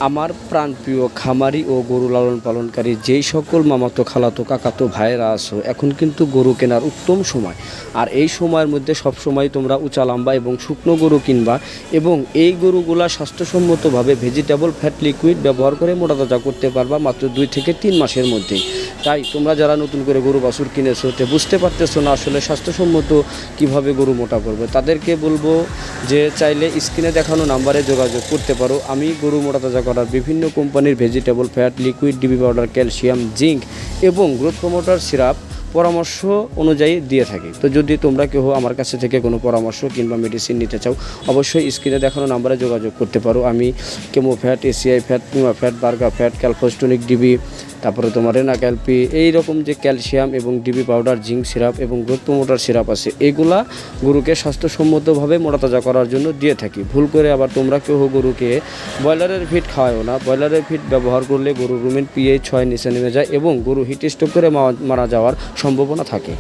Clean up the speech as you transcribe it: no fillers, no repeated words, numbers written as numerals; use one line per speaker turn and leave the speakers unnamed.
আমার প্রাণপ্রিয় খামারি ও গরু লালন পালনকারী যেই সকল মামাতো খালাতো কাকাতো ভাইয়েরা আছো, এখন কিন্তু গরু কেনার উত্তম সময়। আর এই সময়ের মধ্যে সব সময় তোমরা উঁচা লম্বা এবং শুকনো গরু কিনবা, এবং এই গরুগুলা স্বাস্থ্যসম্মতভাবে ভেজিটেবল ফ্যাট লিকুইড ব্যবহার করে মোটা তাজা করতে পারবা মাত্র 2 থেকে 3 মাসের মধ্যেই। তাই তোমরা যারা নতুন করে গরু বাছুর কিনেছো, তে বুঝতে পারতেছো না আসলে স্বাস্থ্যসম্মত কিভাবে গরু মোটা করবে, তাদেরকে বলবো যে চাইলে স্ক্রিনে দেখানো নাম্বারে যোগাযোগ করতে পারো। আমি গরু মোটা তাজা করার বিভিন্ন কোম্পানির vegetable fat liquid, DB powder, calcium, zinc এবং গ্রোথ প্রমোটার সিরাপ পরামর্শ অনুযায়ী দিয়ে থাকি। তো যদি তোমরা কেউ আমার কাছে থেকে কোনো পরামর্শ কিংবা মেডিসিন নিতে চাও, অবশ্যই স্ক্রিনে দেখানো নাম্বারে যোগাযোগ করতে পারো। আমি কেমো ফ্যাট, এসিআই ফ্যাট, পিমা ফ্যাট, বার্গা ফ্যাট, ক্যালফোস্টোনিক ডিবি, তারপরে তোমার রেনা ক্যালপি, এই রকম যে ক্যালসিয়াম এবং ডিবি পাউডার, জিঙ্ক সিরাপ এবং গ্রোথ প্রমোটার সিরাপ আছে, এগুলা গরুকে স্বাস্থ্যসম্মতভাবে মোটা তাজা করার জন্য দিয়ে থাকি। ভুল করে আবার তোমরা কেউ গরুকে ব্রয়লারের ফিড খাওয়াও না। ব্রয়লারের ফিড ব্যবহার করলে গরুর রুমের পিএইচ 6 নিচে নেমে যায় এবং গরু হিট স্ট্রোক করে মারা যাওয়ার সম্ভাবনা থাকে।